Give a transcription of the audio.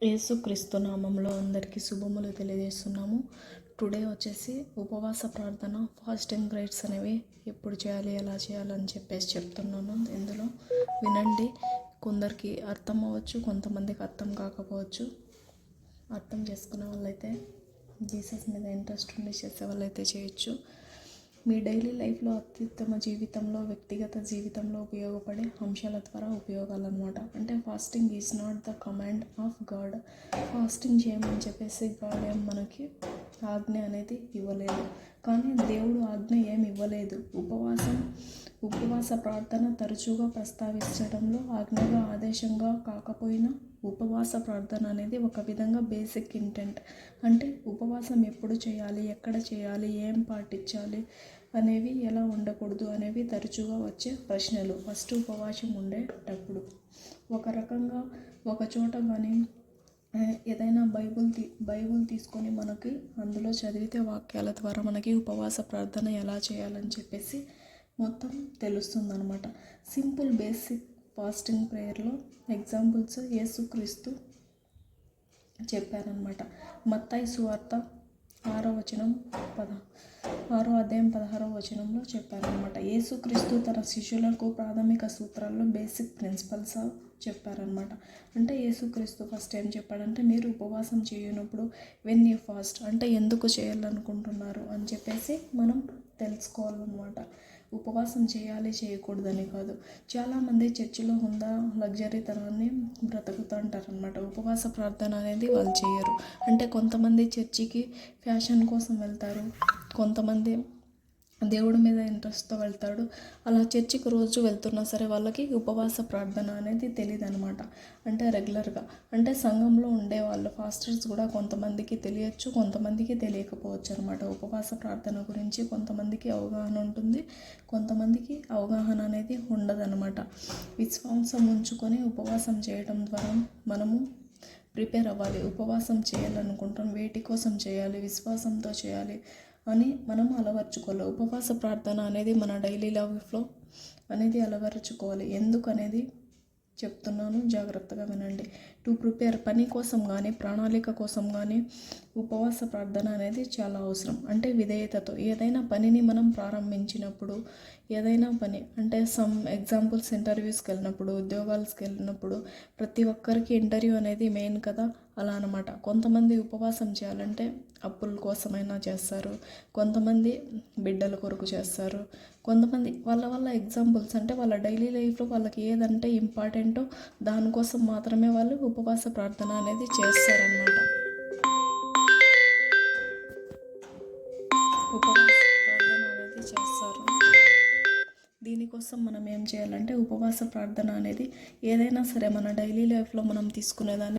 యేసుక్రీస్తు నామంలో అందరికీ శుభములు తెలియజేస్తున్నాము. టుడే వచ్చేసి ఉపవాస ప్రార్థన ఫాస్టింగ్ రైట్స్ అనేవి ఎప్పుడు చేయాలి, ఎలా చేయాలని చెప్పేసి చెప్తున్నాను. ఇందులో వినండి. కొందరికి అర్థం అవ్వచ్చు, కొంతమందికి అర్థం కాకపోవచ్చు. అర్థం చేసుకునే వాళ్ళైతే జీసస్ మీద ఇంట్రెస్ట్ ఉండి చేసే వాళ్ళైతే చేయొచ్చు. మీ డైలీ లైఫ్లో అత్యుత్తమ జీవితంలో, వ్యక్తిగత జీవితంలో ఉపయోగపడే అంశాల ద్వారా ఉపయోగాలన్నమాట. అంటే fasting is not the command of God. Fasting చేయమని చెప్పేసి గాడ్ ఏం మనకి ఆజ్ఞ అనేది ఇవ్వలేదు, కానీ దేవుడు ఆజ్ఞ ఏమి ఇవ్వలేదు. ఉపవాస ప్రార్థన తరచుగా ప్రస్తావించడంలో ఆజ్ఞగా ఆదేశంగా కాకపోయినా ఉపవాస ప్రార్థన అనేది ఒక విధంగా బేసిక్ ఇంటెంట్. అంటే ఉపవాసం ఎప్పుడు చేయాలి, ఎక్కడ చేయాలి, ఏం పాటించాలి అనేవి, ఎలా ఉండకూడదు అనేవి తరచుగా వచ్చే ప్రశ్నలు. ఫస్ట్ ఉపవాసం ఉండేటప్పుడు ఒక రకంగా ఒక చోట కానీ ఏదైనా బైబుల్ తీసుకొని మనకి అందులో చదివితే వాక్యాల ద్వారా మనకి ఉపవాస ప్రార్థన ఎలా చేయాలని చెప్పేసి మొత్తం తెలుస్తుందన్నమాట. సింపుల్ బేసిక్ ఫాస్టింగ్ ప్రేయర్లో ఎగ్జాంపుల్స్ యేసుక్రీస్తు చెప్పారనమాట. మత్తయి సువార్త 6వ అధ్యాయం 16వ వచనంలో చెప్పారనమాట. యేసుక్రీస్తు తన శిష్యులకు ప్రాథమిక సూత్రాల్లో బేసిక్ ప్రిన్సిపల్స్ చెప్పారనమాట. అంటే యేసుక్రీస్తు ఫస్ట్ ఏం చెప్పాడంటే, మీరు ఉపవాసం చేయనప్పుడు వెన్ యూ ఫాస్ట్ అంటే ఎందుకు చేయాలనుకుంటున్నారు అని చెప్పేసి మనం తెలుసుకోవాలన్నమాట. ఉపవాసం చేయాలి, చేయకూడదని కాదు. చాలామంది చర్చిలో హుందా లగ్జరీతనాన్ని బ్రతుకుతూ ఉంటారనమాట. ఉపవాస ప్రార్థన అనేది వాళ్ళు చేయరు. అంటే కొంతమంది చర్చికి ఫ్యాషన్ కోసం వెళ్తారు, కొంతమంది దేవుడి మీద ఇంట్రెస్ట్తో వెళ్తాడు. అలా చర్చికి రోజు వెళ్తున్నా సరే వాళ్ళకి ఉపవాస ప్రార్థన అనేది తెలియదు అనమాట. అంటే రెగ్యులర్గా అంటే సంఘంలో ఉండేవాళ్ళు ఫాస్టర్స్ కూడా కొంతమందికి తెలియచ్చు, కొంతమందికి తెలియకపోవచ్చు అనమాట. ఉపవాస ప్రార్థన గురించి కొంతమందికి అవగాహన ఉంటుంది, కొంతమందికి అవగాహన అనేది ఉండదన్నమాట. విశ్వాసం ఉంచుకొని ఉపవాసం చేయడం ద్వారా మనము ప్రిపేర్ అవ్వాలి. ఉపవాసం చేయాలనుకుంటాం, వేటి కోసం చేయాలి, విశ్వాసంతో చేయాలి అని మనం అలవర్చుకోవాలి. ఉపవాస ప్రార్థన అనేది మన డైలీ లైఫ్లో అనేది అలవరుచుకోవాలి. ఎందుకు అనేది చెప్తున్నాను, జాగ్రత్తగా వినండి. టు ప్రిపేర్ పని కోసం కానీ, ప్రణాళిక కోసం కానీ ఉపవాస ప్రార్థన అనేది చాలా అవసరం. అంటే విధేయతతో ఏదైనా పనిని మనం ప్రారంభించినప్పుడు, ఏదైనా పని అంటే సమ్ ఎగ్జాంపుల్స్ ఇంటర్వ్యూస్కి వెళ్ళినప్పుడు, ఉద్యోగాలకు వెళ్ళినప్పుడు ప్రతి ఒక్కరికి ఇంటర్వ్యూ అనేది మెయిన్ కదా. అలా అనమాట. కొంతమంది ఉపవాసం చేయాలంటే అప్పుల కోసమైనా చేస్తారు, కొంతమంది బిడ్డల కొరకు చేస్తారు, కొంతమంది వాళ్ళ ఎగ్జాంపుల్స్ అంటే వాళ్ళ డైలీ లైఫ్లో వాళ్ళకి ఏదంటే ఇంపార్టెంటో దానికోసం మాత్రమే వాళ్ళు ఉపవాస ప్రార్థన అనేది చేస్తారన్నమాట. ఉపవాస ప్రార్థన అనేది చేస్తారు. దీనికోసం మనం ఏం చేయాలంటే ఉపవాస ప్రార్థన అనేది ఏదైనా సరే మన డైలీ లైఫ్లో మనం తీసుకునేదాన్ని